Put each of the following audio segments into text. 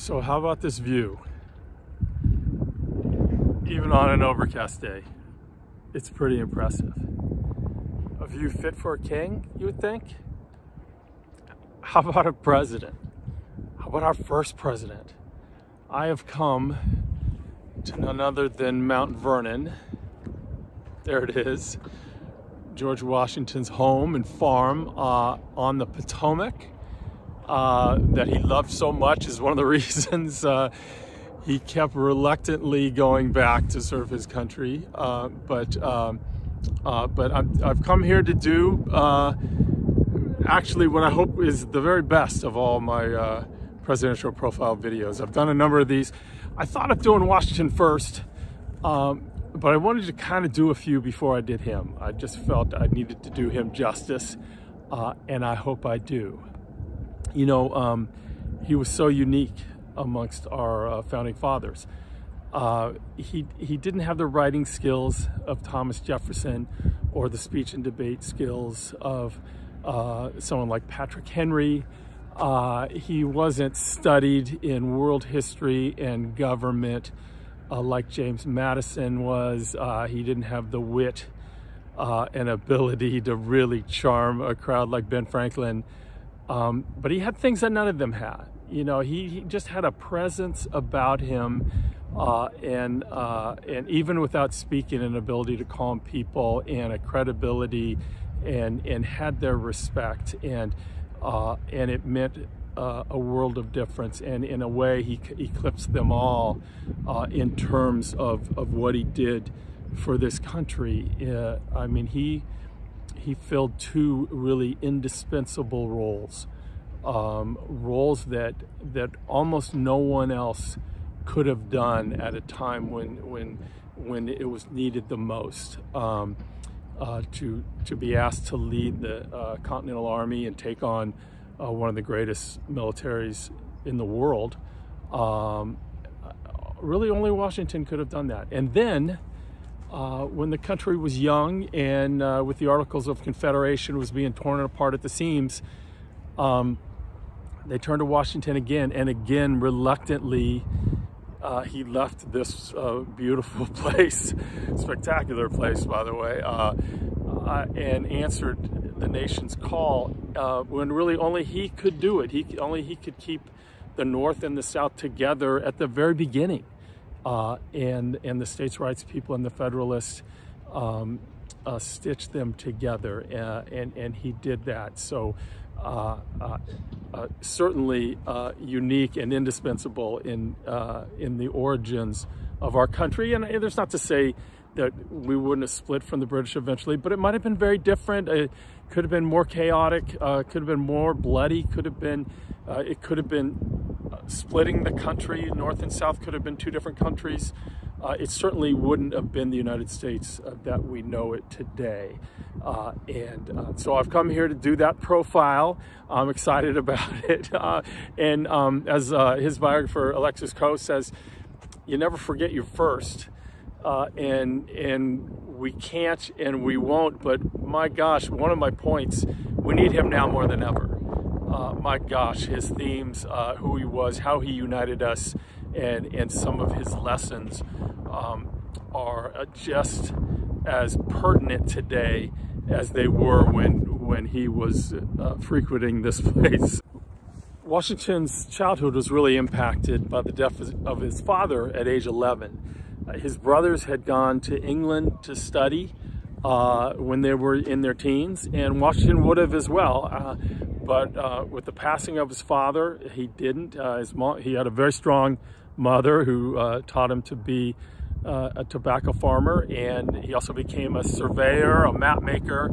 So how about this view? Even on an overcast day, it's pretty impressive. A view fit for a king, you would think? How about a president? How about our first president? I have come to none other than Mount Vernon. There it is. George Washington's home and farm on the Potomac that he loved so much is one of the reasons he kept reluctantly going back to serve his country. But I've come here to do actually what I hope is the very best of all my presidential profile videos. I've done a number of these. I thought of doing Washington first, but I wanted to kind of do a few before I did him. I just felt I needed to do him justice, and I hope I do. You know, he was so unique amongst our founding fathers. He didn't have the writing skills of Thomas Jefferson or the speech and debate skills of someone like Patrick Henry. He wasn't studied in world history and government like James Madison was. He didn't have the wit and ability to really charm a crowd like Ben Franklin. But he had things that none of them had. You know, he just had a presence about him, and even without speaking, an ability to calm people and a credibility, and had their respect, and it meant a world of difference. And in a way, he eclipsed them all in terms of what he did for this country. I mean, he filled two really indispensable roles. Roles that almost no one else could have done at a time when it was needed the most. To be asked to lead the Continental Army and take on one of the greatest militaries in the world, really only Washington could have done that. And then when the country was young and with the Articles of Confederation was being torn apart at the seams, they turned to Washington again, and again, reluctantly, he left this beautiful place, spectacular place, by the way, and answered the nation's call when really only he could do it. Only he could keep the North and the South together at the very beginning, and the states' rights people and the Federalists stitched them together, and he did that. So. Certainly unique and indispensable in the origins of our country. And there's not to say that we wouldn't have split from the British eventually, but it might have been very different. It could have been more chaotic, could have been more bloody, it could have been splitting the country. North and South could have been two different countries. It certainly wouldn't have been the United States that we know it today. So I've come here to do that profile. I'm excited about it. As his biographer, Alexis Coe, says, you never forget your first. And we can't and we won't, but my gosh, one of my points, we need him now more than ever. My gosh, his themes, who he was, how he united us, and some of his lessons are just as pertinent today as they were when he was frequenting this place. Washington's childhood was really impacted by the death of his father at age 11. His brothers had gone to England to study when they were in their teens, and Washington would have as well. But with the passing of his father, he didn't. He had a very strong mother who taught him to be a tobacco farmer, and he also became a surveyor, a map maker.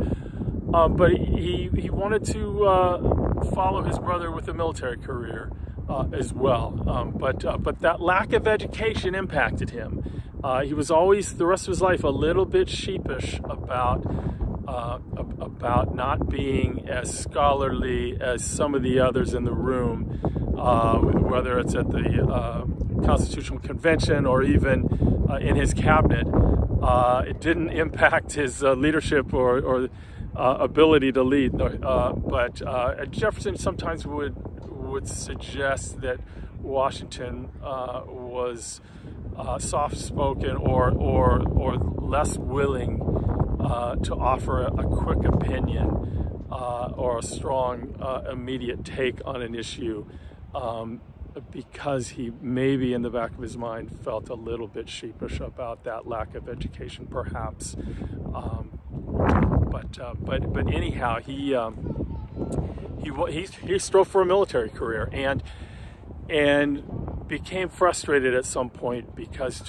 But he wanted to follow his brother with a military career as well. But that lack of education impacted him. He was always, the rest of his life, a little bit sheepish about not being as scholarly as some of the others in the room, whether it's at the Constitutional Convention or even in his cabinet. It didn't impact his leadership or ability to lead. But Jefferson sometimes would would suggest that Washington was soft-spoken or less willing to offer a quick opinion or a strong immediate take on an issue, because he maybe in the back of his mind felt a little bit sheepish about that lack of education, perhaps. But anyhow, he strove for a military career and became frustrated at some point, because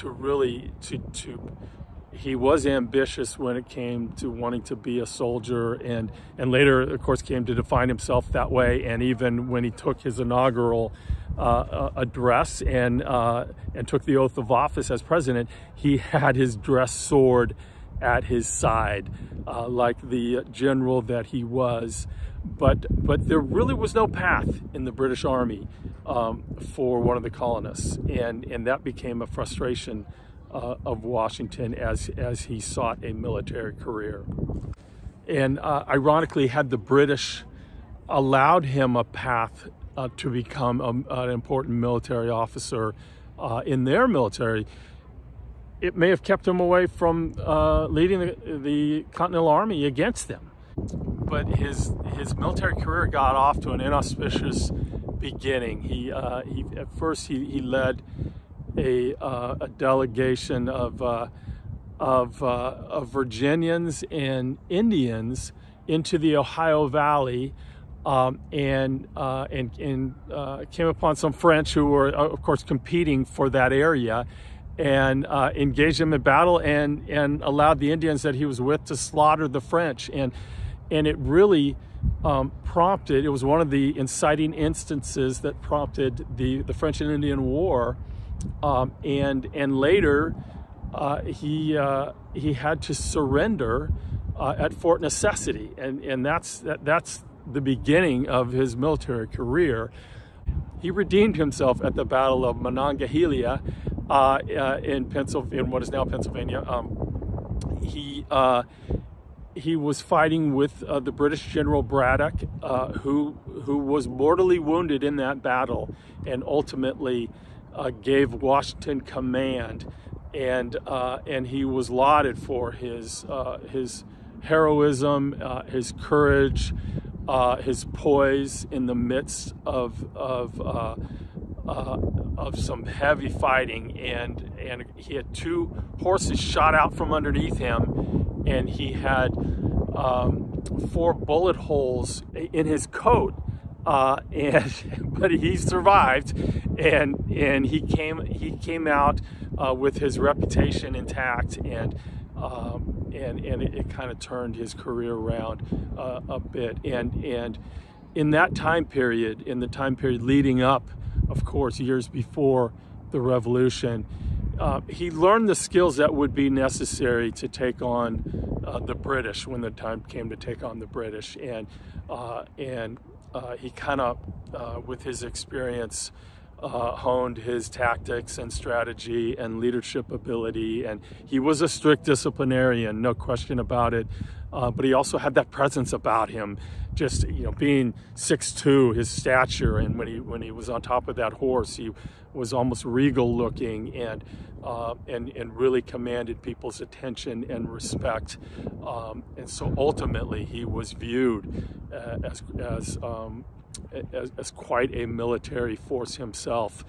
he was ambitious when it came to wanting to be a soldier, and later, of course, came to define himself that way. And even when he took his inaugural address and took the oath of office as president, he had his dress sword at his side, like the general that he was. But there really was no path in the British Army for one of the colonists, and that became a frustration of Washington as he sought a military career. And ironically, had the British allowed him a path to become an important military officer in their military, it may have kept him away from leading the Continental Army against them. But his military career got off to an inauspicious beginning. He at first led a delegation of Virginians and Indians into the Ohio Valley, and came upon some French who were, of course, competing for that area, and engaged them in battle and allowed the Indians that he was with to slaughter the French. And it really prompted, it was one of the inciting instances that prompted the French and Indian War. And later he had to surrender at Fort Necessity, and that's the beginning of his military career. He redeemed himself at the Battle of Monongahela in what is now Pennsylvania. He was fighting with the British General Braddock, who was mortally wounded in that battle, and ultimately gave Washington command. And he was lauded for his heroism, his courage, his poise in the midst of some heavy fighting, and he had 2 horses shot out from underneath him, and he had 4 bullet holes in his coat, but he survived, and he came out with his reputation intact, and it kind of turned his career around a bit. And in that time period, in the time period leading up, of course, years before the Revolution, he learned the skills that would be necessary to take on the British when the time came to take on the British. And he kind of, with his experience, honed his tactics and strategy and leadership ability. And he was a strict disciplinarian, no question about it. But he also had that presence about him, just, being 6'2", his stature, and when he was on top of that horse, he was almost regal looking, and really commanded people's attention and respect. And so ultimately, he was viewed as quite a military force himself.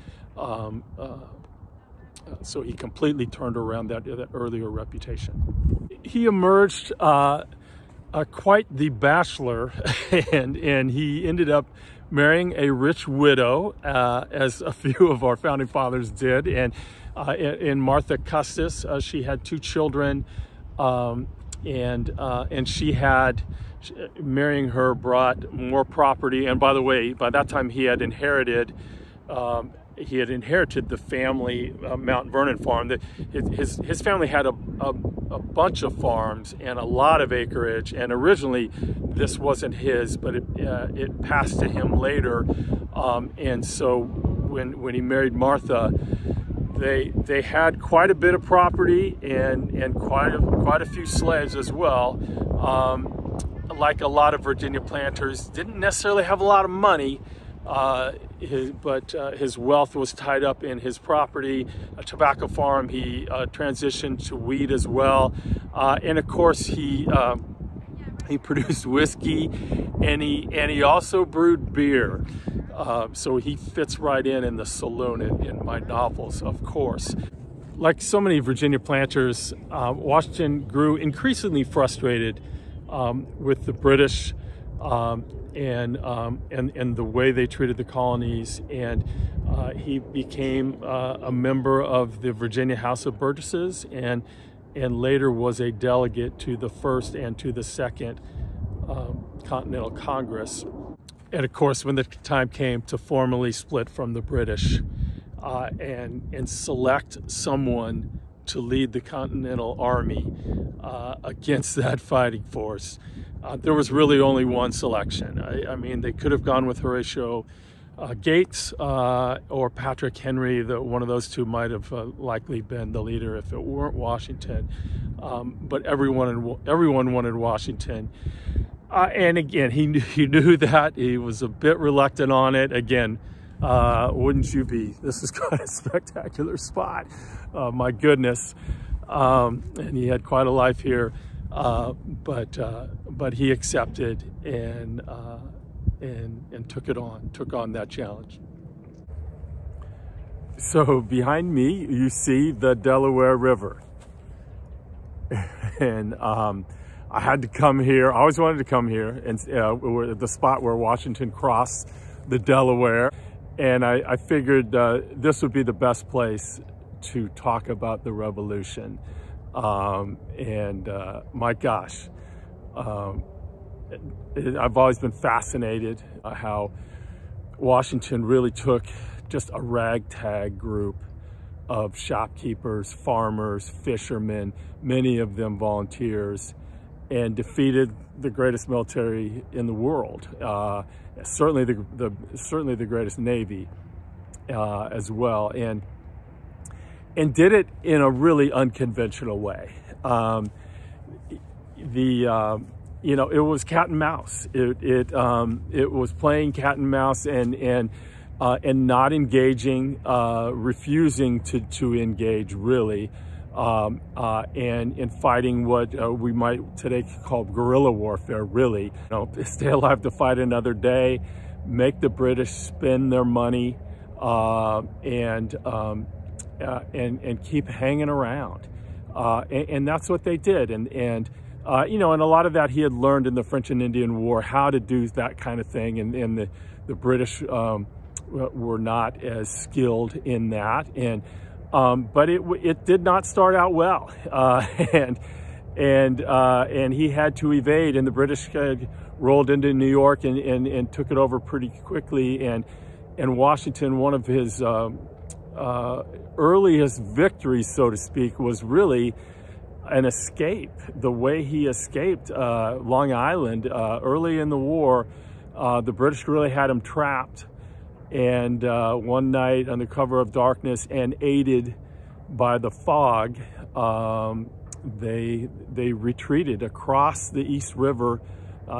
So he completely turned around that earlier reputation. He emerged quite the bachelor, and he ended up marrying a rich widow, as a few of our founding fathers did. And in Martha Custis, she had 2 children, and she had, marrying her brought more property. And by the way, by that time he had inherited the family Mount Vernon farm. His family had a bunch of farms and a lot of acreage, and originally this wasn't his, but it passed to him later. And so when he married Martha, they had quite a bit of property and quite a few slaves as well. Like a lot of Virginia planters, didn't necessarily have a lot of money, his wealth was tied up in his property, a tobacco farm. He transitioned to weed as well, and of course he produced whiskey, and he also brewed beer. So he fits right in the saloon in my novels, of course. Like so many Virginia planters, Washington grew increasingly frustrated with the British and the way they treated the colonies, and he became a member of the Virginia House of Burgesses, and later was a delegate to the First and to the Second Continental Congress. And of course, when the time came to formally split from the British and select someone to lead the Continental Army against that fighting force, there was really only one selection. I mean, they could have gone with Horatio Gates or Patrick Henry. One of those two might have likely been the leader if it weren't Washington. But everyone wanted Washington. And again, he knew that. He was a bit reluctant on it. Again, wouldn't you be? This is quite a spectacular spot. My goodness. And he had quite a life here. But he accepted and took on that challenge. So behind me, you see the Delaware River. And I had to come here. I always wanted to come here, and the spot where Washington crossed the Delaware. And I figured this would be the best place to talk about the Revolution. My gosh, I've always been fascinated how Washington really took just a ragtag group of shopkeepers, farmers, fishermen, many of them volunteers, and defeated the greatest military in the world. Certainly the greatest Navy as well, and did it in a really unconventional way. It was cat and mouse. It was playing cat and mouse and not engaging, refusing to engage really, and fighting what we might today call guerrilla warfare. Really, stay alive to fight another day, make the British spend their money, and keep hanging around, and that's what they did. And a lot of that he had learned in the French and Indian War, how to do that kind of thing, and the British were not as skilled in that, but it did not start out well, and he had to evade, and the British rolled into New York and took it over pretty quickly, and Washington, one of his earliest victories, so to speak, was really an escape. The way he escaped Long Island early in the war, the British really had him trapped, and one night under cover of darkness and aided by the fog, they retreated across the East River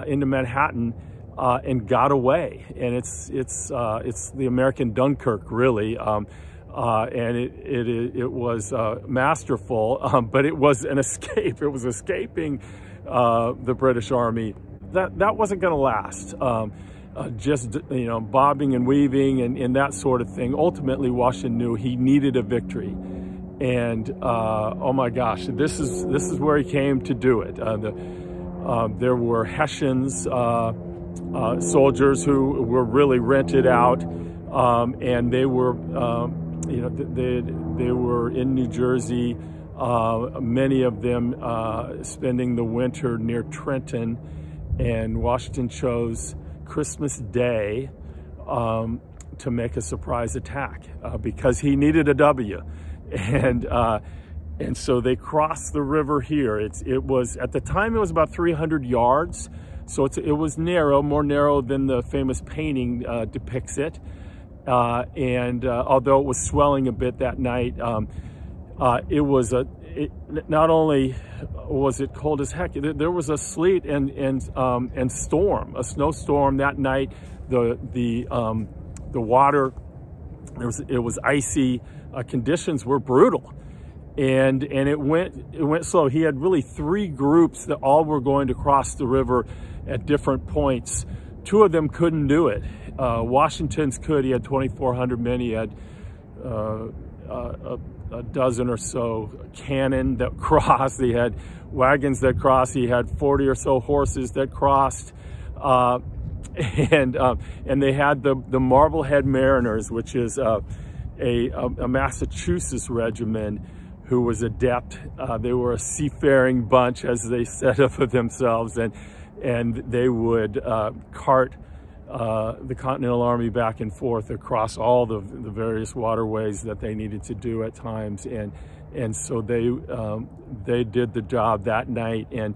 into Manhattan and got away. And it's the American Dunkirk, really. And it was masterful, but it was an escape. It was escaping the British Army. That wasn't going to last. Just bobbing and weaving and that sort of thing. Ultimately, Washington knew he needed a victory, and oh my gosh, this is where he came to do it. There were Hessians, soldiers who were really rented out, and they were. They were in New Jersey, many of them spending the winter near Trenton, and Washington chose Christmas Day to make a surprise attack because he needed a W, and so they crossed the river here. It was at the time it was about 300 yards, so it was narrow, more narrow than the famous painting depicts it. And although it was swelling a bit that night, it was not only was it cold as heck, there was a sleet and storm, a snowstorm that night. The water, it was icy. Conditions were brutal, and it went slow. He had really 3 groups that all were going to cross the river at different points. 2 of them couldn't do it. Washington's could. He had 2,400 men. He had a dozen or so cannon that crossed. He had wagons that crossed. He had 40 or so horses that crossed. And they had the Marblehead Mariners, which is a Massachusetts regiment who was adept. They were a seafaring bunch, as they said of themselves, and they would cart the Continental Army back and forth across all the various waterways that they needed to do at times, and so they did the job that night, and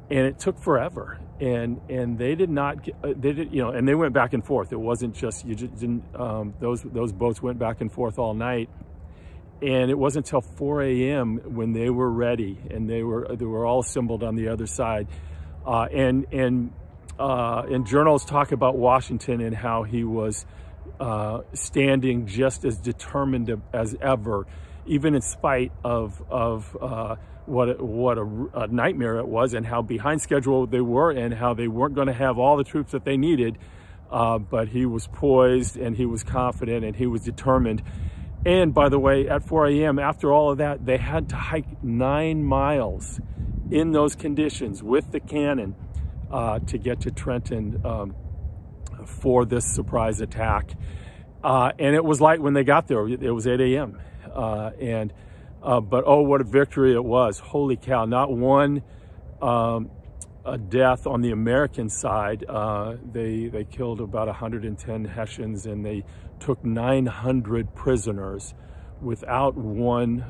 it took forever, and they did not and they went back and forth. It wasn't just, you just didn't, those boats went back and forth all night, and it wasn't until 4 a.m. when they were ready, and they were all assembled on the other side, and journals talk about Washington and how he was standing just as determined as ever, even in spite of what a nightmare it was, and how behind schedule they were, and how they weren't going to have all the troops that they needed. But he was poised, and he was confident, and he was determined. And by the way, at 4 a.m., after all of that, they had to hike 9 miles in those conditions with the cannon to get to Trenton for this surprise attack. And it was light when they got there. It was 8 a.m. But oh, what a victory it was. Holy cow, not one death on the American side. They killed about 110 Hessians, and they took 900 prisoners without one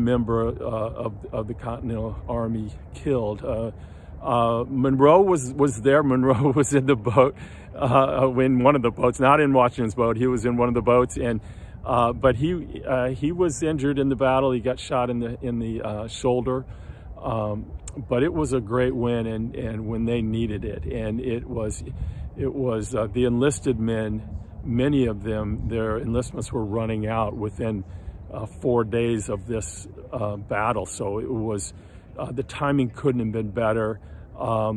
member of the Continental Army killed. Monroe was there. Monroe was in the boat, in one of the boats, not in Washington's boat. He was in one of the boats, and but he was injured in the battle. He got shot in the shoulder. But it was a great win, and when they needed it, and it was the enlisted men, many of them, their enlistments were running out within 4 days of this battle. So it was, the timing couldn't have been better.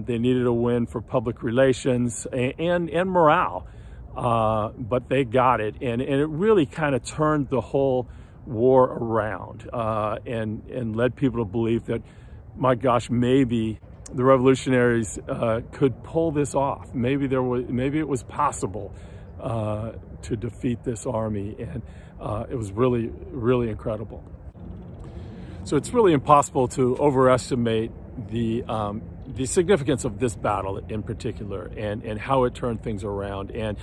They needed a win for public relations and morale, but they got it, and it really kind of turned the whole war around, and led people to believe that, my gosh, maybe the revolutionaries could pull this off. Maybe it was possible to defeat this army, and it was really, really incredible. So it's really impossible to overestimate the significance of this battle in particular, and how it turned things around. And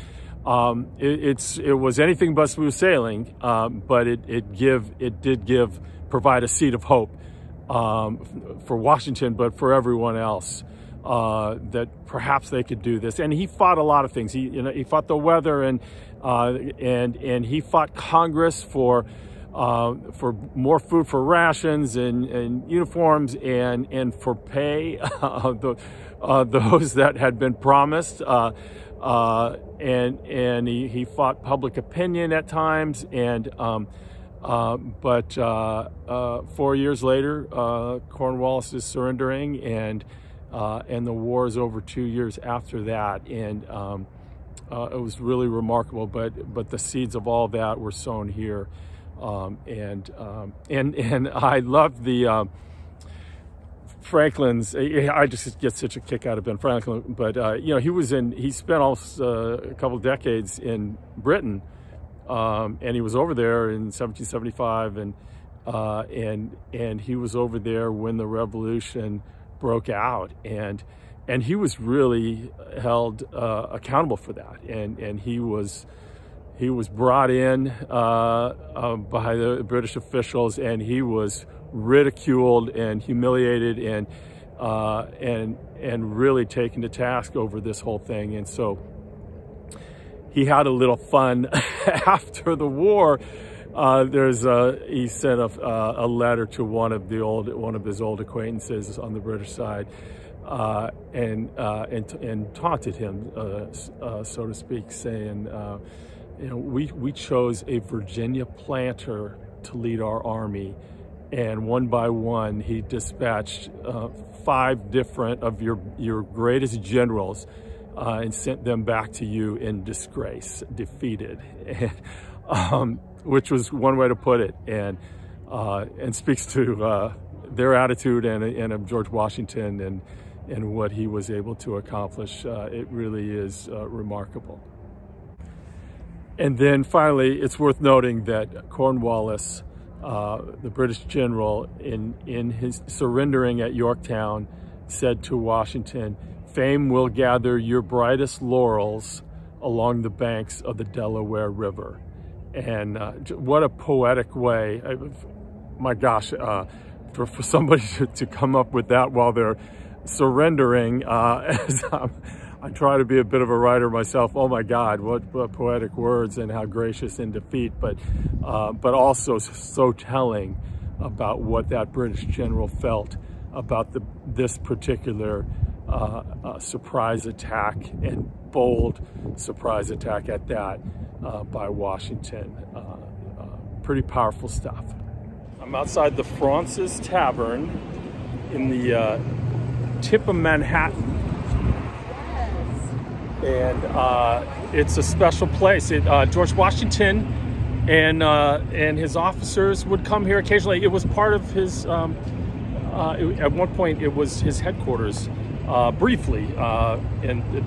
it was anything but smooth sailing, but it did provide a seed of hope for Washington, but for everyone else, that perhaps they could do this. And he fought a lot of things. He fought the weather, and he fought Congress for more food, for rations and uniforms, and for pay, those that had been promised. And he fought public opinion at times, but 4 years later, Cornwallis is surrendering, and the war is over 2 years after that, and it was really remarkable. But the seeds of all that were sown here, and I love the Franklin's. I just get such a kick out of Ben Franklin, but he spent almost a couple of decades in Britain. And he was over there in 1775, and he was over there when the revolution broke out, and he was really held accountable for that, and he was brought in by the British officials, and he was ridiculed and humiliated, and really taken to task over this whole thing. And so he had a little fun after the war He sent a letter to one of his old acquaintances on the British side, and taunted him, so to speak, saying, we chose a Virginia planter to lead our army, and one by one he dispatched 5 different of your greatest generals and sent them back to you in disgrace, defeated, and, which was one way to put it, and speaks to their attitude and of George Washington and what he was able to accomplish. It really is remarkable. And then finally, it's worth noting that Cornwallis, the British general, in his surrendering at Yorktown, said to Washington, "Fame will gather your brightest laurels along the banks of the Delaware River." And what a poetic way, my gosh, for somebody to come up with that while they're surrendering, as I try to be a bit of a writer myself. Oh my God, what poetic words, and how gracious in defeat, but also so telling about what that British general felt about this particular surprise attack, and bold surprise attack at that, by Washington. Pretty powerful stuff. I'm outside the Fraunces Tavern in the tip of Manhattan. And it's a special place. George Washington and his officers would come here occasionally. It was part of his, at one point it was his headquarters, briefly,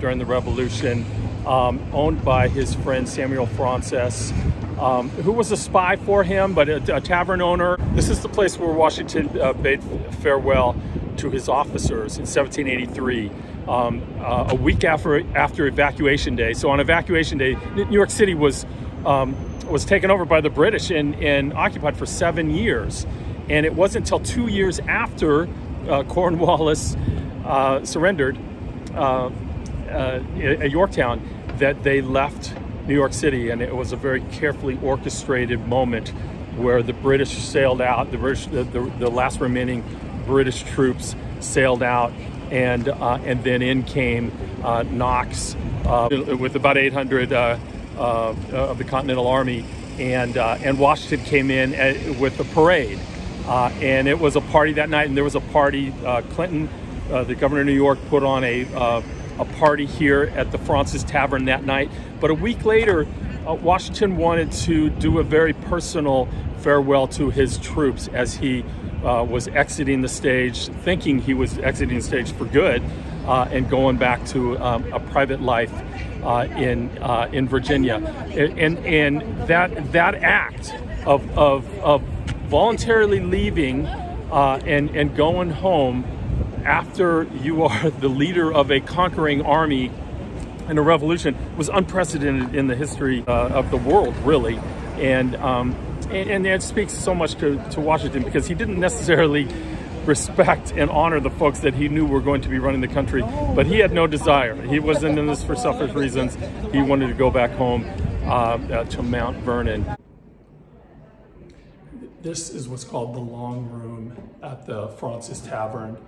during the Revolution, owned by his friend Samuel Fraunces, who was a spy for him, but a tavern owner. This is the place where Washington bade farewell to his officers in 1783. A week after Evacuation Day. So on Evacuation Day, New York City was taken over by the British and occupied for 7 years. And it wasn't until 2 years after Cornwallis surrendered at Yorktown that they left New York City, and it was a very carefully orchestrated moment where the British sailed out. The last remaining British troops sailed out. And then in came Knox with about 800 of the Continental Army, and Washington came in with a parade, and it was a party that night. And there was a party. Clinton, the governor of New York, put on a party here at the Fraunces Tavern that night. But a week later, Washington wanted to do a very personal farewell to his troops as he was exiting the stage, thinking he was exiting the stage for good, and going back to a private life in Virginia. And that act of voluntarily leaving and going home after you are the leader of a conquering army in a revolution was unprecedented in the history of the world, really. And it speaks so much to Washington, because he didn't necessarily respect and honor the folks that he knew were going to be running the country, but he had no desire. He wasn't in this for selfish reasons. He wanted to go back home to Mount Vernon. This is what's called the Long Room at the Fraunces Tavern.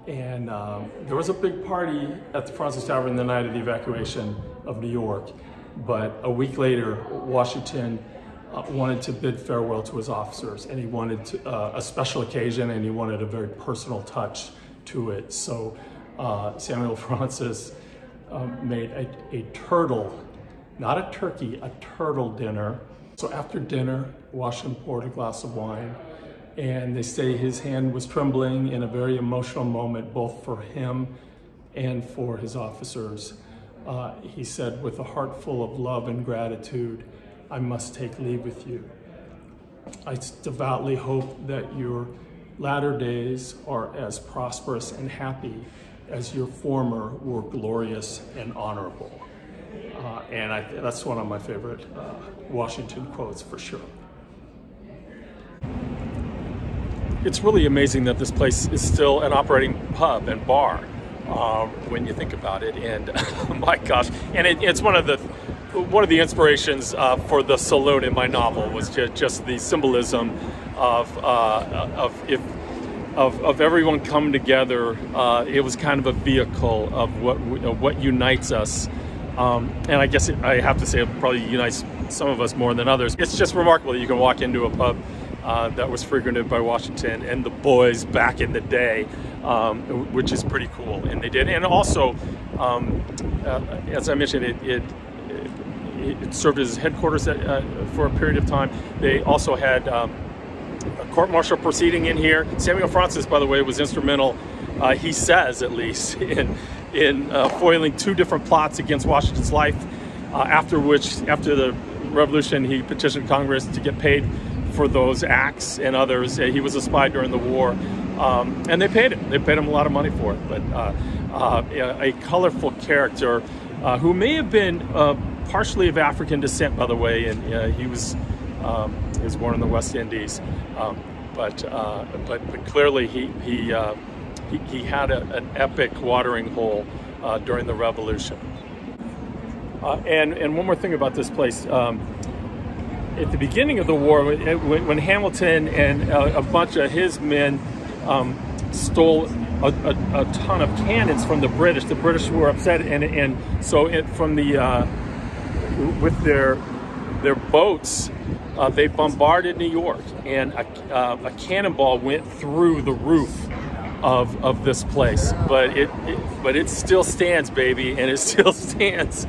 There was a big party at the Fraunces Tavern the night of the evacuation of New York, but a week later, Washington wanted to bid farewell to his officers, and he wanted a special occasion, and he wanted a very personal touch to it. So Samuel Fraunces made a turtle, not a turkey, a turtle dinner. So after dinner, Washington poured a glass of wine, and they say his hand was trembling in a very emotional moment, both for him and for his officers. He said, with a heart full of love and gratitude, "I must take leave with you. I devoutly hope that your latter days are as prosperous and happy as your former were glorious and honorable." That's one of my favorite Washington quotes, for sure. It's really amazing that this place is still an operating pub and bar when you think about it. And my gosh, and it's one of the one of the inspirations for the saloon in my novel was just the symbolism of everyone coming together. It was kind of a vehicle of what unites us, and I guess I have to say it probably unites some of us more than others. It's just remarkable that you can walk into a pub that was frequented by Washington and the boys back in the day, which is pretty cool, and they did. And also, as I mentioned, it served as headquarters for a period of time. They also had a court-martial proceeding in here. Samuel Fraunces, by the way, was instrumental, he says at least, in foiling 2 different plots against Washington's life, after the Revolution, he petitioned Congress to get paid for those acts and others. He was a spy during the war, and they paid him. They paid him a lot of money for it. But a colorful character who may have been partially of African descent, by the way, and he was born in the West Indies, but clearly he had an epic watering hole during the Revolution. And one more thing about this place. At the beginning of the war, when Hamilton and a bunch of his men stole a ton of cannons from the British were upset, and so with their boats, they bombarded New York, and a cannonball went through the roof of this place, but it still stands, baby, and it still stands.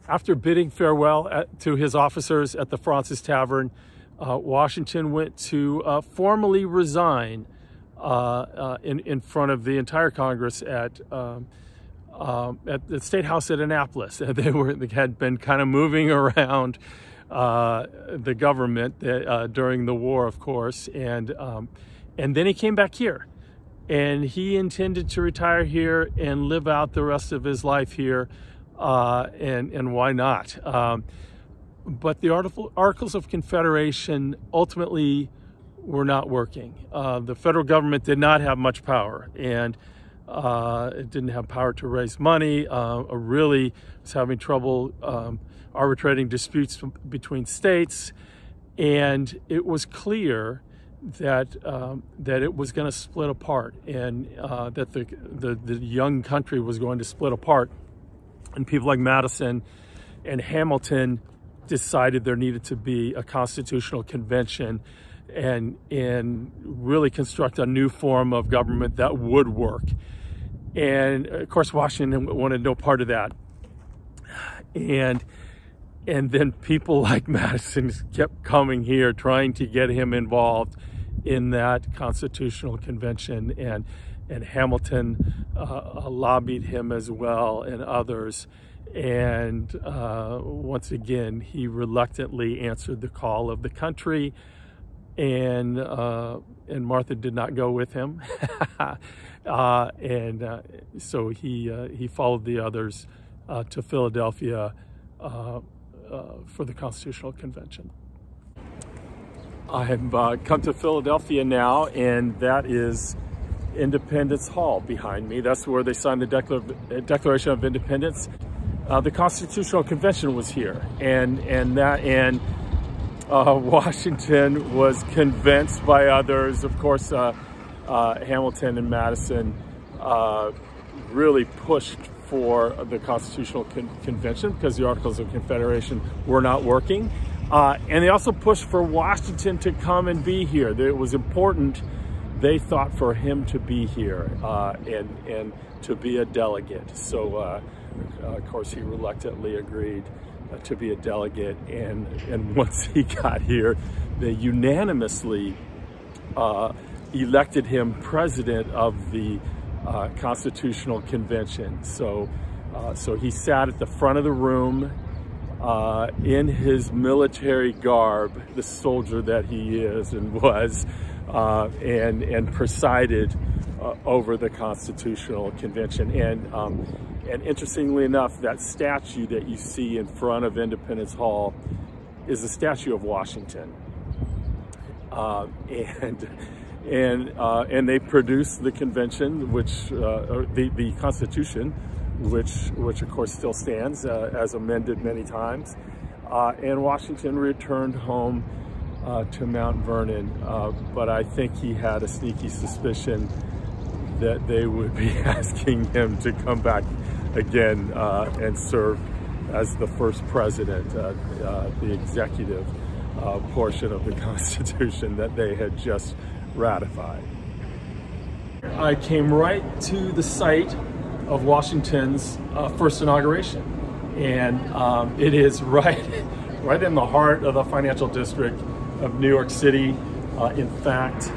After bidding farewell to his officers at the Fraunces Tavern, Washington went to formally resign in front of the entire Congress at the State House at Annapolis. They had been kind of moving around the government during the war, of course, and then he came back here, and he intended to retire here and live out the rest of his life here. And why not? But the Articles of Confederation ultimately were not working. The federal government did not have much power, and it didn't have power to raise money. Really was having trouble arbitrating disputes between states, and it was clear that it was going to split apart, and that the young country was going to split apart. And people like Madison and Hamilton decided there needed to be a constitutional convention and really construct a new form of government that would work. And of course, Washington wanted no part of that. And then people like Madison kept coming here trying to get him involved in that constitutional convention, and Hamilton lobbied him as well, and others. And once again, he reluctantly answered the call of the country, and Martha did not go with him. So he followed the others to Philadelphia for the Constitutional Convention. I have come to Philadelphia now, and that is Independence Hall behind me. That's where they signed the Declaration of Independence. The Constitutional Convention was here, and Washington was convinced by others. Of course, Hamilton and Madison really pushed for the Constitutional Convention because the Articles of Confederation were not working. And they also pushed for Washington to come and be here. It was important, they thought, for him to be here and to be a delegate. So, of course, he reluctantly agreed to be a delegate. And once he got here, they unanimously elected him president of the Constitutional Convention. So he sat at the front of the room in his military garb, the soldier that he is and was, and presided over the Constitutional Convention. And interestingly enough, that statue that you see in front of Independence Hall is a statue of Washington. And they produced the convention, which the Constitution, which of course still stands, as amended many times. And Washington returned home to Mount Vernon, but I think he had a sneaky suspicion that they would be asking him to come back again and serve as the first president, the executive portion of the Constitution that they had just ratified. I came right to the site of Washington's first inauguration, and it is right in the heart of the financial district of New York City. In fact,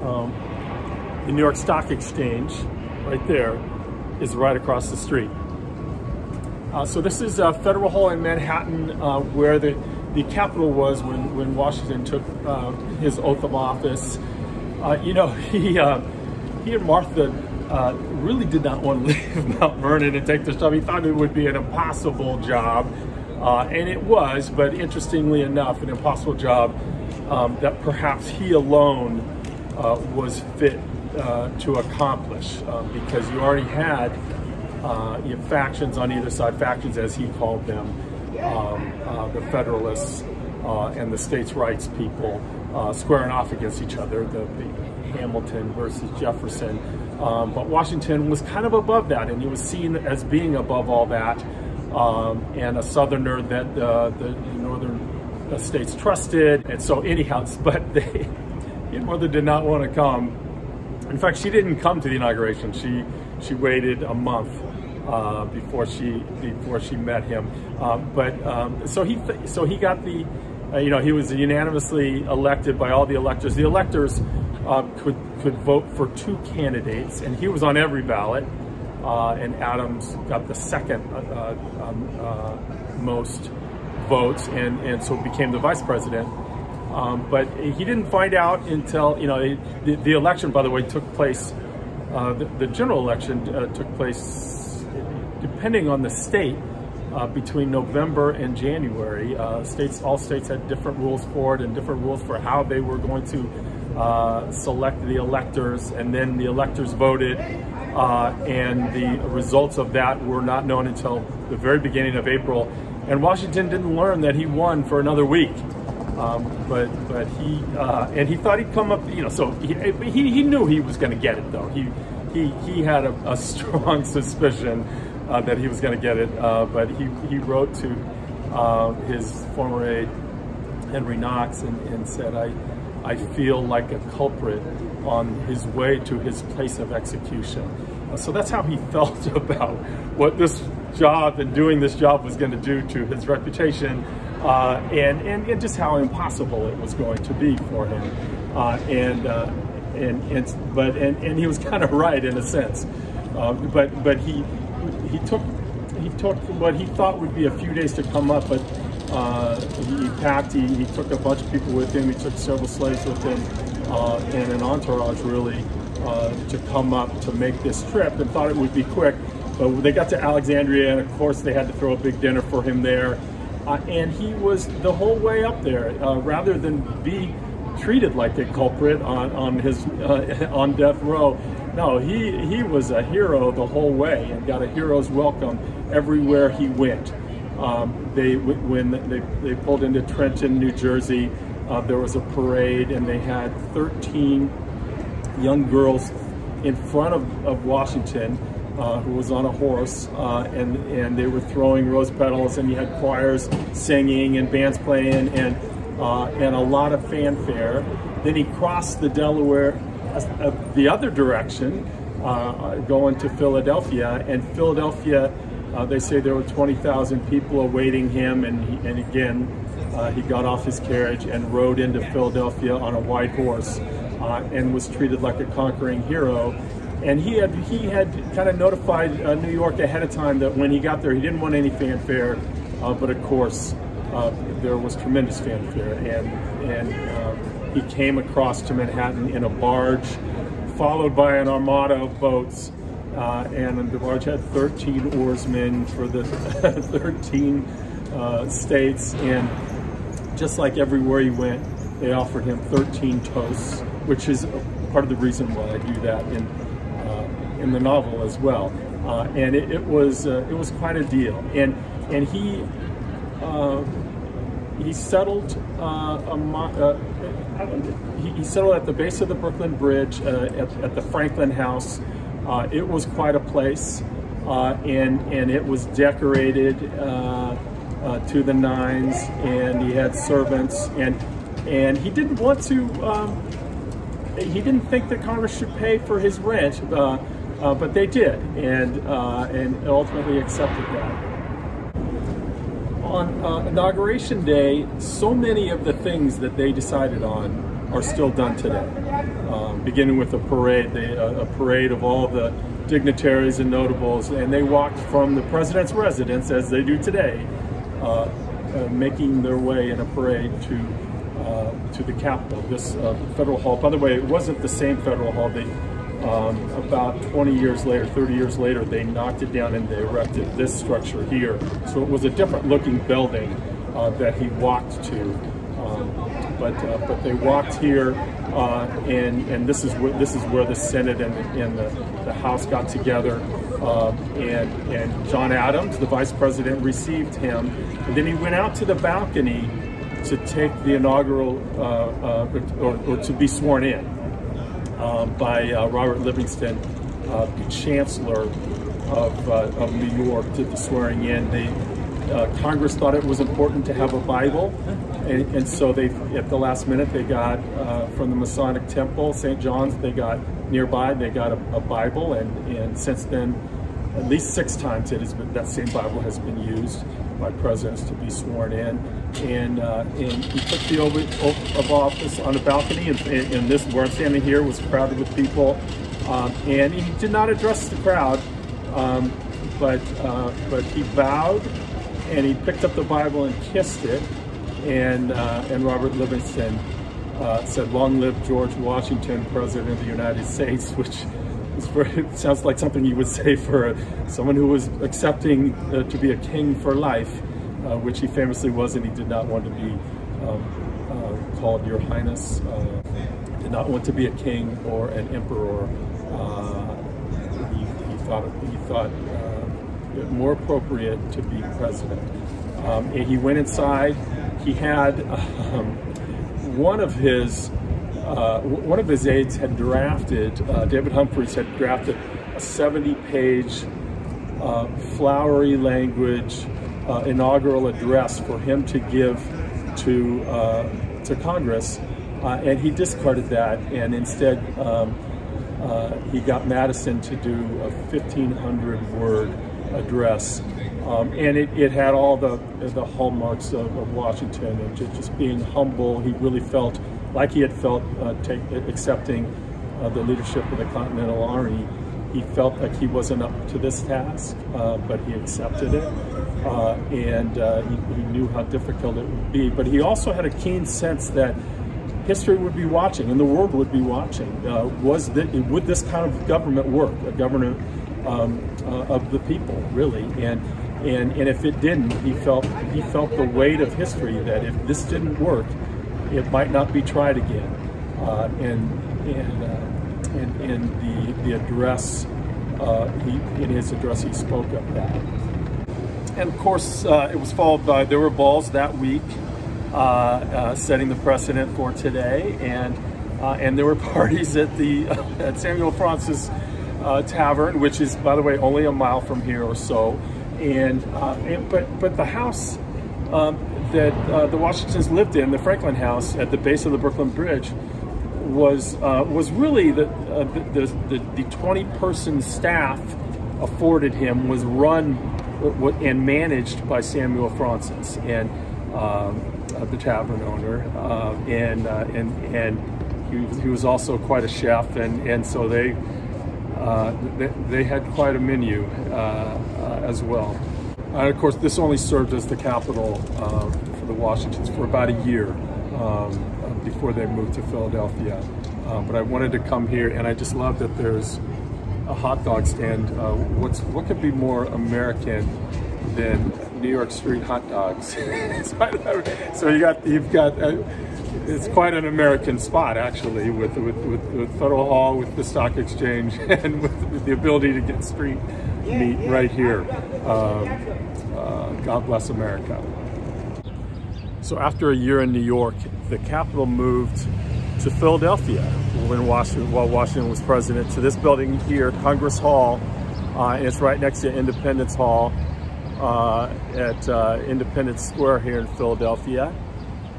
the New York Stock Exchange, right there, is right across the street. So this is Federal Hall in Manhattan, where the Capitol was when Washington took his oath of office. You know, he and Martha really did not want to leave Mount Vernon and take this job. He thought it would be an impossible job, and it was, but interestingly enough, an impossible job that perhaps he alone was fit to accomplish, because you already had factions on either side, factions as he called them, the Federalists and the states' rights people squaring off against each other, the Hamilton versus Jefferson. But Washington was kind of above that, and he was seen as being above all that, and a Southerner that the northern states trusted. And so anyhow, but he and Mother did not want to come. In fact, she didn't come to the inauguration. She waited a month before she met him. So he got the he was unanimously elected by all the electors. The electors could vote for two candidates, and he was on every ballot. And Adams got the second most votes, and so became the vice president. But he didn't find out until, the election, by the way, took place, the general election took place, depending on the state, between November and January. All states had different rules for it, and different rules for how they were going to select the electors, and then the electors voted, and the results of that were not known until the very beginning of April. And Washington didn't learn that he won for another week. But he thought he'd come up, so he knew he was going to get it, though. He had a strong suspicion that he was going to get it, but he wrote to his former aide, Henry Knox, and said, I feel like a culprit on his way to his place of execution. So that's how he felt about what this job and doing this job was going to do to his reputation, and just how impossible it was going to be for him. And he was kind of right in a sense. But he took what he thought would be a few days to come up, but he took a bunch of people with him. He took several slaves with him, and an entourage really, to come up to make this trip, and thought it would be quick. But they got to Alexandria, and of course they had to throw a big dinner for him there. And he was the whole way up there, rather than be treated like a culprit on death row. No, he was a hero the whole way, and got a hero's welcome everywhere he went. When they pulled into Trenton, New Jersey, there was a parade, and they had 13 young girls in front of Washington, who was on a horse, and they were throwing rose petals, and you had choirs singing and bands playing, and a lot of fanfare. Then he crossed the Delaware the other direction, going to Philadelphia, and Philadelphia, they say there were 20,000 people awaiting him, and again, he got off his carriage and rode into Philadelphia on a white horse, and was treated like a conquering hero. And he had kind of notified New York ahead of time that when he got there, he didn't want any fanfare, but of course, there was tremendous fanfare, and he came across to Manhattan in a barge, followed by an armada of boats, and the barge had 13 oarsmen for the 13 states, and just like everywhere he went, they offered him 13 toasts, which is part of the reason why I do that in the novel as well. and it was quite a deal. And he settled he settled at the base of the Brooklyn Bridge at the Franklin House. It was quite a place, and it was decorated to the nines, and he had servants, and he didn't want to. He didn't think that Congress should pay for his rent, but they did, and ultimately accepted that. On Inauguration Day, so many of the things that they decided on are still done today. Beginning with a parade of all the dignitaries and notables, and they walked from the president's residence, as they do today, making their way in a parade to the Capitol, this Federal Hall. By the way, it wasn't the same Federal Hall. They about 20 years later, 30 years later, they knocked it down and they erected this structure here. So it was a different looking building that he walked to. But they walked here, and this is where the Senate and the House got together. And John Adams, the Vice President, received him. And then he went out to the balcony to take the inaugural, or to be sworn in by Robert Livingston, the Chancellor of New York, did the swearing in. Congress thought it was important to have a Bible, and so they, at the last minute, they got from the Masonic Temple, St. John's, they got nearby, they got a Bible, and since then, at least 6 times that same Bible has been used by presidents to be sworn in. And he took the oath of office on a balcony, and this, where I'm standing here, was crowded with people. And he did not address the crowd, but he bowed, and he picked up the Bible and kissed it. And Robert Livingston said, "Long live George Washington, President of the United States," which sounds like something you would say for someone who was accepting to be a king for life, which he famously was, and he did not want to be called Your Highness, did not want to be a king or an emperor. He thought it more appropriate to be president. And he went inside. He had one of his aides had drafted, David Humphreys had drafted a 70-page flowery language inaugural address for him to give to Congress, and he discarded that, and instead he got Madison to do a 1,500-word address, and it had all the hallmarks of Washington, and just being humble. He really felt like he had felt accepting the leadership of the Continental Army. He felt like he wasn't up to this task, but he accepted it, and he knew how difficult it would be. But he also had a keen sense that history would be watching, and the world would be watching. Would this kind of government work? A government of the people, really, and if it didn't, he felt the weight of history, that if this didn't work, it might not be tried again. And the address, in his address, he spoke of that. And of course, it was followed by, there were balls that week, setting the precedent for today, and there were parties at Samuel Fraunces Tavern, which is, by the way, only a mile from here or so. But the house that the Washingtons lived in, the Franklin House at the base of the Brooklyn Bridge, was really the 20-person staff afforded him was run and managed by Samuel Fraunces, and the tavern owner, and he was also quite a chef, and so they had quite a menu as well. And of course, this only served as the capital for the Washingtons for about a year before they moved to Philadelphia. But I wanted to come here, and I just love that there's a hot dog stand. What could be more American than New York street hot dogs? So you've got it's quite an American spot, actually, with Federal Hall, with the Stock Exchange, and with the ability to get street meet right here. God bless America. So after a year in New York, the capital moved to Philadelphia while Washington was president, to this building here, Congress Hall, and it's right next to Independence Hall at Independence Square here in Philadelphia.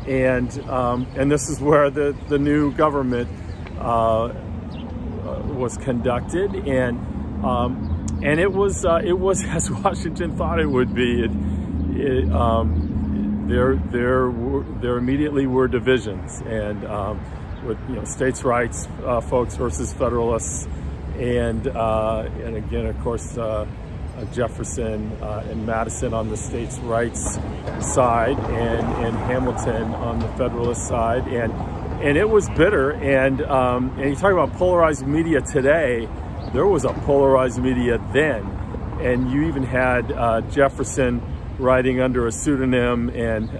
And this is where the new government was conducted, and it was as Washington thought it would be. There immediately were divisions, and with states' rights folks versus Federalists, and again, of course, Jefferson and Madison on the states' rights side, and Hamilton on the Federalist side, and it was bitter. And you talk about polarized media today. There was a polarized media then, and you even had Jefferson writing under a pseudonym and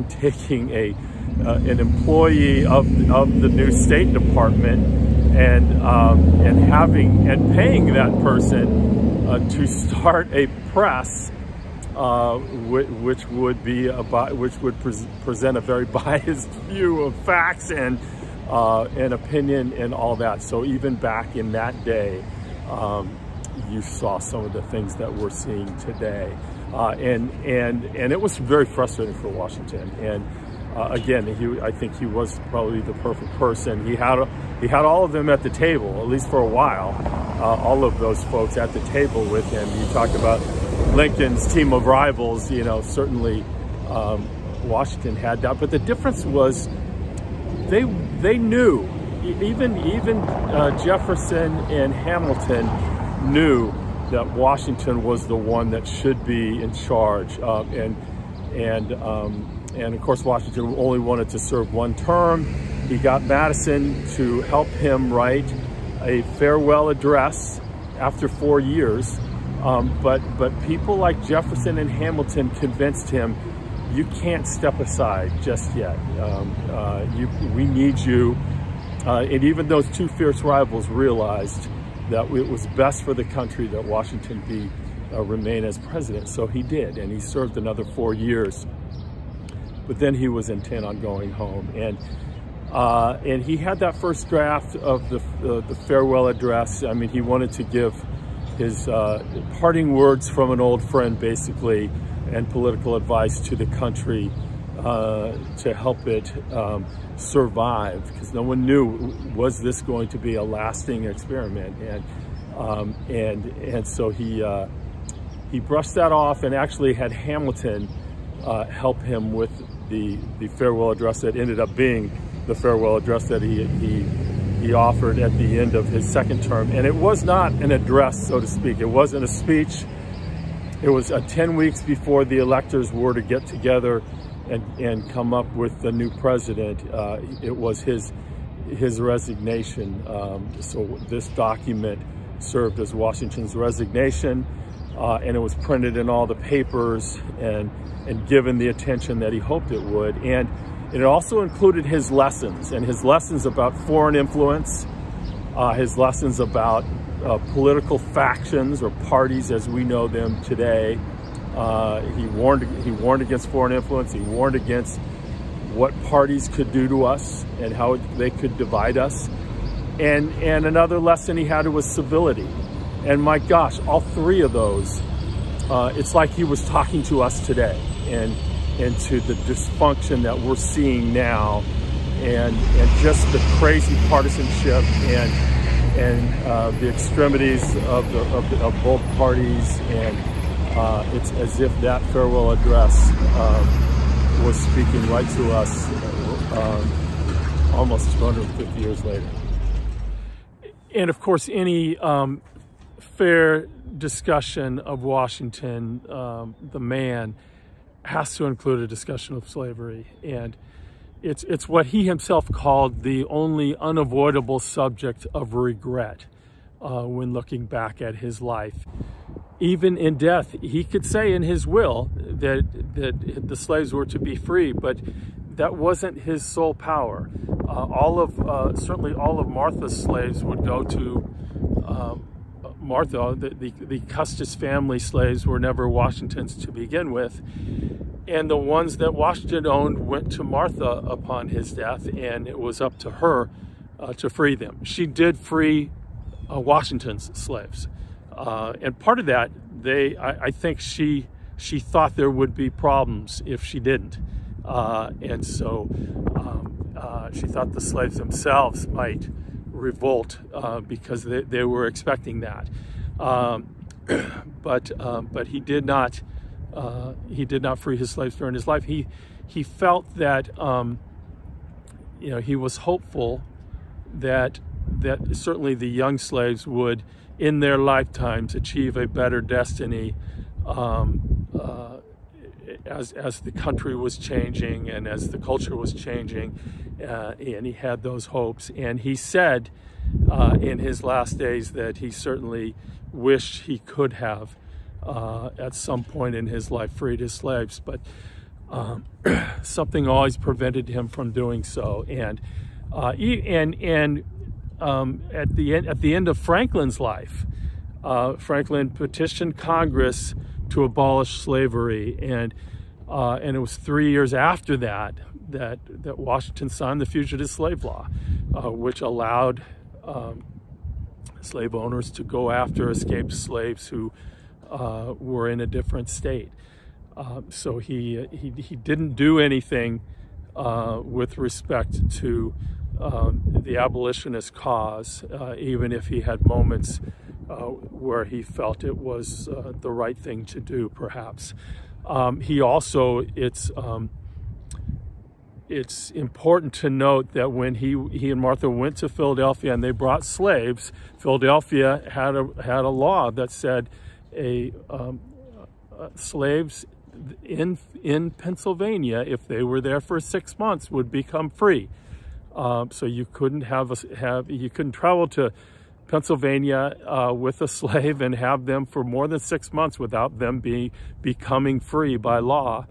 taking an employee of the new State Department and paying that person to start a press which would present a very biased view of facts and opinion and all that. So even back in that day, you saw some of the things that we're seeing today, and it was very frustrating for Washington. And again, I think he was probably the perfect person. He had all of them at the table, at least for a while. All of those folks at the table with him. You talked about Lincoln's team of rivals. Certainly Washington had that, but the difference was they knew. Even Jefferson and Hamilton knew that Washington was the one that should be in charge, and of course Washington only wanted to serve one term. He got Madison to help him write a farewell address after 4 years, but people like Jefferson and Hamilton convinced him, you can't step aside just yet. We need you. And even those two fierce rivals realized that it was best for the country that Washington remain as president. So he did, and he served another 4 years. But then he was intent on going home, and he had that first draft of the farewell address. I mean, he wanted to give his parting words from an old friend, basically, and political advice to the country to help it survive, because no one knew, was this going to be a lasting experiment? And so he brushed that off, and actually had Hamilton help him with the farewell address that ended up being the farewell address that he offered at the end of his second term. And it was not an address, so to speak. It wasn't a speech. It was 10 weeks before the electors were to get together and come up with the new president. It was his resignation. So this document served as Washington's resignation, and it was printed in all the papers and given the attention that he hoped it would. And it also included his lessons, and his lessons about foreign influence, his lessons about political factions or parties as we know them today. He warned against foreign influence. He warned against what parties could do to us and how they could divide us. And another lesson he had was civility. And my gosh, all three of those, it's like he was talking to us today, and to the dysfunction that we're seeing now, and just the crazy partisanship and the extremities of both parties. And it's as if that farewell address was speaking right to us almost 250 years later. And of course, any fair discussion of Washington, the man, has to include a discussion of slavery. And it's what he himself called the only unavoidable subject of regret when looking back at his life. Even in death, he could say in his will that the slaves were to be free, but that wasn't his sole power. Certainly all of Martha's slaves would go to Martha, the Custis family slaves were never Washington's to begin with. And the ones that Washington owned went to Martha upon his death, and it was up to her to free them. She did free Washington's slaves. And part of that, I think she thought there would be problems if she didn't. And so she thought the slaves themselves might revolt because they were expecting that. But he did not free his slaves during his life. He felt that he was hopeful that certainly the young slaves would, in their lifetimes, achieve a better destiny as the country was changing and as the culture was changing, and he had those hopes. And he said in his last days that he certainly wished he could have at some point in his life freed his slaves, but something always prevented him from doing so. And at the end of Franklin's life, Franklin petitioned Congress to abolish slavery, and it was 3 years after that Washington signed the Fugitive Slave Law, which allowed slave owners to go after escaped slaves who were in a different state. So he didn't do anything with respect to the abolitionist cause, even if he had moments where he felt it was the right thing to do, perhaps. He also, it's important to note that when he and Martha went to Philadelphia and they brought slaves, Philadelphia had a law that said slaves in Pennsylvania, if they were there for 6 months, would become free. So you couldn't you couldn't travel to Pennsylvania with a slave and have them for more than 6 months without them becoming free by law.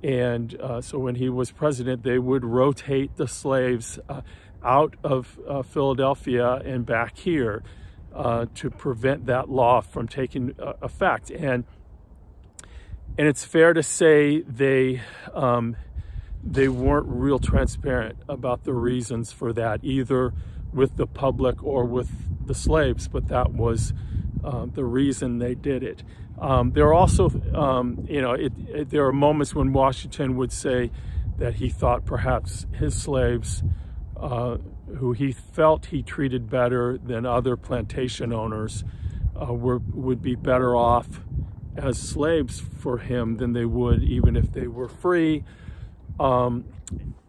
And so when he was president, they would rotate the slaves out of Philadelphia and back here to prevent that law from taking effect. And it's fair to say they weren't real transparent about the reasons for that, either with the public or with the slaves, but that was the reason they did it. There are also, there are moments when Washington would say that he thought perhaps his slaves, who he felt he treated better than other plantation owners, would be better off as slaves for him than they would even if they were free.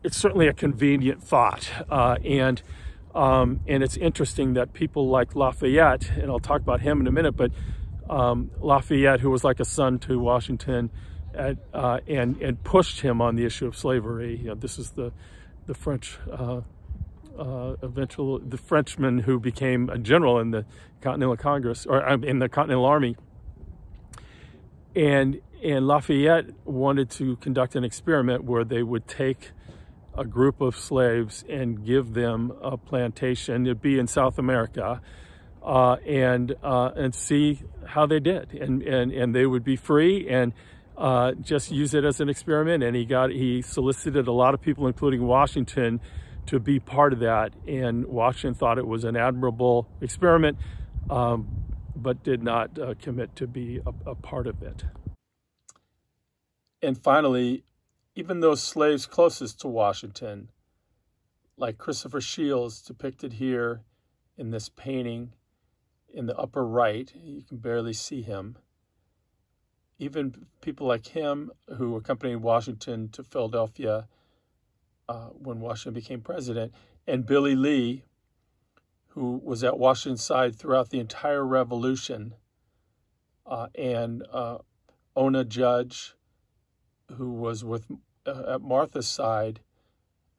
It's certainly a convenient thought, and it's interesting that people like Lafayette, and I'll talk about him in a minute, but Lafayette, who was like a son to Washington, and pushed him on the issue of slavery. This is the French, the Frenchman who became a general in the Continental Congress, or in the Continental Army. And Lafayette wanted to conduct an experiment where they would take a group of slaves and give them a plantation. It'd be in South America, and see how they did, and they would be free, and just use it as an experiment. And he solicited a lot of people, including Washington, to be part of that. And Washington thought it was an admirable experiment, but did not commit to be a part of it. And finally, even those slaves closest to Washington, like Christopher Shields, depicted here in this painting in the upper right, you can barely see him. Even people like him who accompanied Washington to Philadelphia when Washington became president, and Billy Lee, who was at Washington's side throughout the entire Revolution, and Ona Judge, who was at Martha's side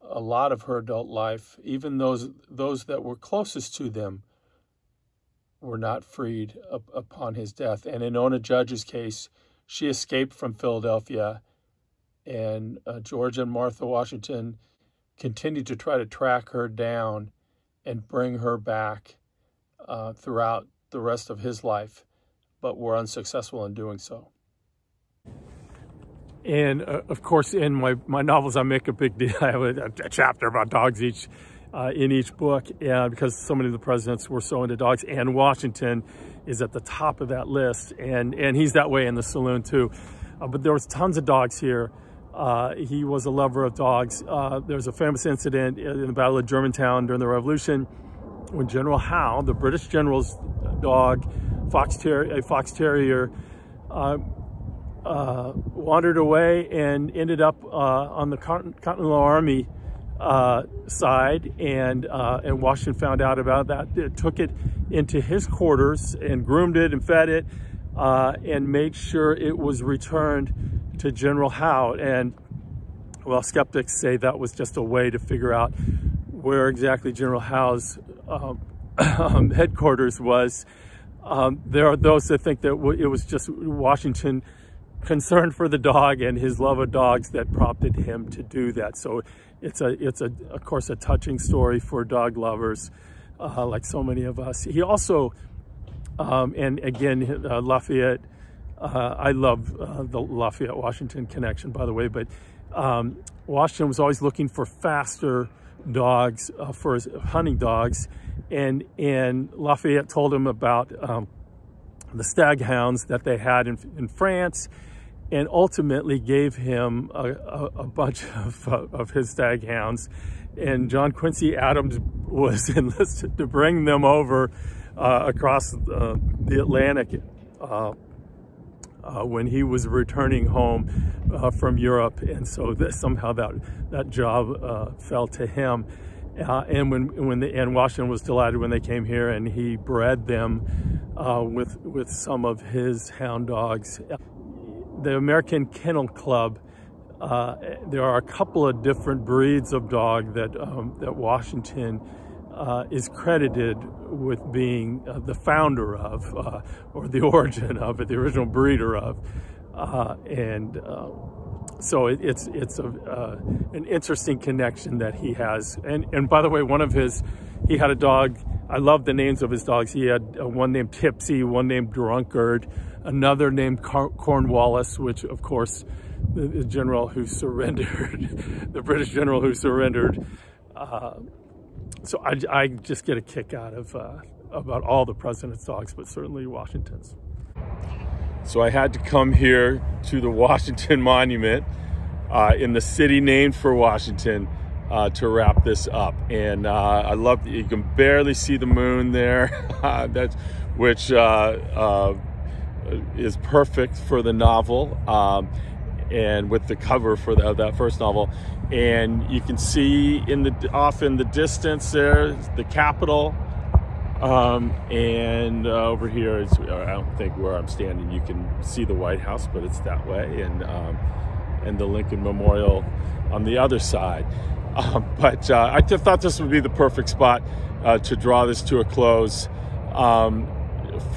a lot of her adult life. Even those that were closest to them were not freed upon his death. And in Ona Judge's case, she escaped from Philadelphia, and George and Martha Washington continued to try to track her down and bring her back throughout the rest of his life, but were unsuccessful in doing so. And of course, in my novels, I make a big deal. I have a chapter about dogs in each book, because so many of the presidents were so into dogs, and Washington is at the top of that list, and he's that way in the saloon too. But there was tons of dogs here. He was a lover of dogs. There's a famous incident in the Battle of Germantown during the Revolution when General Howe, the British general's dog, a fox terrier, wandered away and ended up on the Continental Army side, and Washington found out about that. It took it into his quarters and groomed it and fed it, and made sure it was returned to General Howe. And well, skeptics say that was just a way to figure out where exactly General Howe's headquarters was. There are those that think that it was just Washington concern for the dog and his love of dogs that prompted him to do that. So it's of course a touching story for dog lovers, like so many of us. He also, and again, Lafayette, I love the Lafayette-Washington connection, by the way, but Washington was always looking for faster dogs for his hunting dogs, and Lafayette told him about the staghounds that they had in France, and ultimately gave him a bunch of his staghounds. And John Quincy Adams was enlisted to bring them over across the Atlantic when he was returning home from Europe, and so somehow that job fell to him. And Washington was delighted when they came here, and he bred them with some of his hound dogs. The American Kennel Club, there are a couple of different breeds of dog that Washington is credited with being the founder of, or the origin of it, the original breeder of, so it's an interesting connection that he has. And by the way, he had a dog. I love the names of his dogs. He had one named Tipsy, one named Drunkard, another named Cornwallis, which of course the general who surrendered, the British general who surrendered. So I just get a kick out of about all the president's dogs, but certainly Washington's. So I had to come here to the Washington Monument in the city named for Washington to wrap this up. And I love that you can barely see the moon there, which is perfect for the novel, and with the cover for that first novel. And you can see off in the distance there, the Capitol. And over here, I don't think where I'm standing, you can see the White House, but it's that way, and the Lincoln Memorial on the other side. But I just thought this would be the perfect spot to draw this to a close.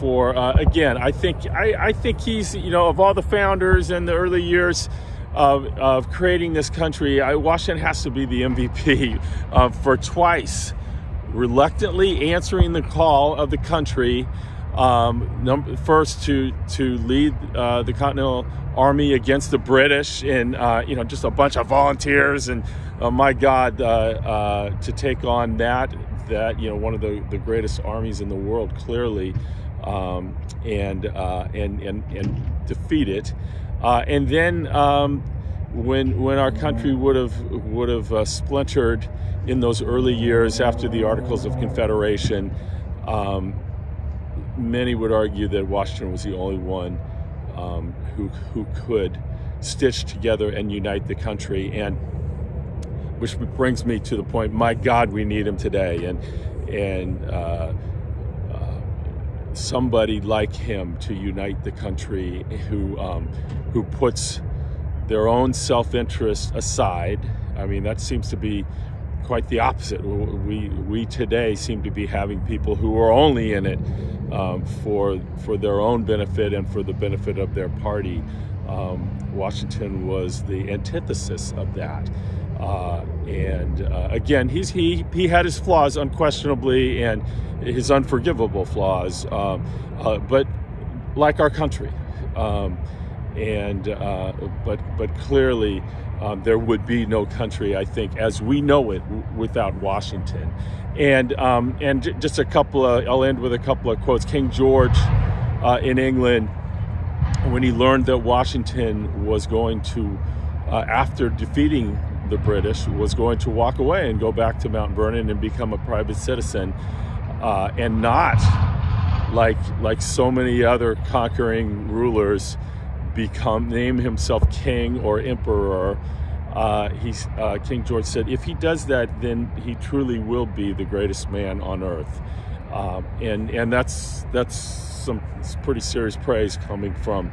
Again, I think he's, of all the founders in the early years of creating this country, Washington has to be the MVP for twice reluctantly answering the call of the country, first to lead the Continental Army against the British, and just a bunch of volunteers, and my God, to take on that one of the greatest armies in the world, clearly, and defeat it, and then when our country would have splintered in those early years after the Articles of Confederation, many would argue that Washington was the only one who could stitch together and unite the country, and which brings me to the point, my God, we need him today, and somebody like him to unite the country, who puts their own self-interest aside. I mean, that seems to be quite the opposite. We today seem to be having people who are only in it for their own benefit and for the benefit of their party. Washington was the antithesis of that. Again, he had his flaws unquestionably, and his unforgivable flaws, but like our country. But clearly there would be no country, I think, as we know it without Washington. And just I'll end with a couple of quotes. King George in England, when he learned that Washington was going to, after defeating the British, was going to walk away and go back to Mount Vernon and become a private citizen, and not like so many other conquering rulers name himself king or emperor. King George said, if he does that, then he truly will be the greatest man on earth. And that's some pretty serious praise coming from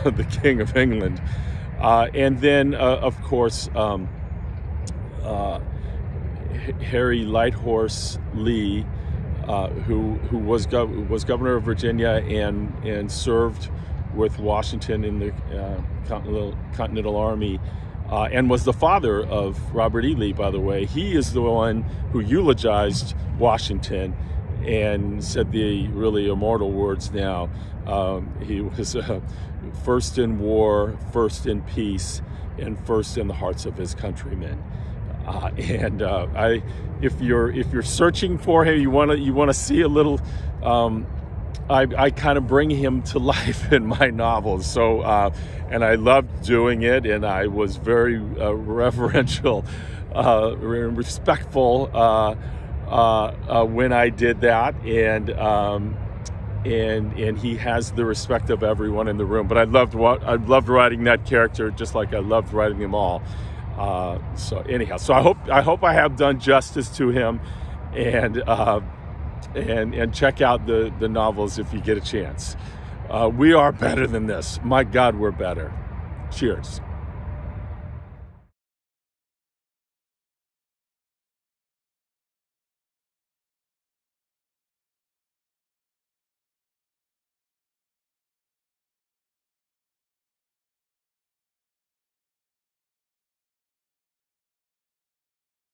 the King of England. And then, of course, Harry Lighthorse Lee, who was governor of Virginia and served with Washington in the Continental Army, and was the father of Robert E. Lee, by the way. He is the one who eulogized Washington and said the really immortal words now. He was first in war, first in peace, and first in the hearts of his countrymen. If you're searching for him, you want to see a little. I kind of bring him to life in my novels. So, and I loved doing it, and I was very reverential, respectful when I did that, and he has the respect of everyone in the room. But I loved writing that character, just like I loved writing them all. So anyhow, so I hope I have done justice to him, and check out the novels if you get a chance. We are better than this. My God, we're better. Cheers.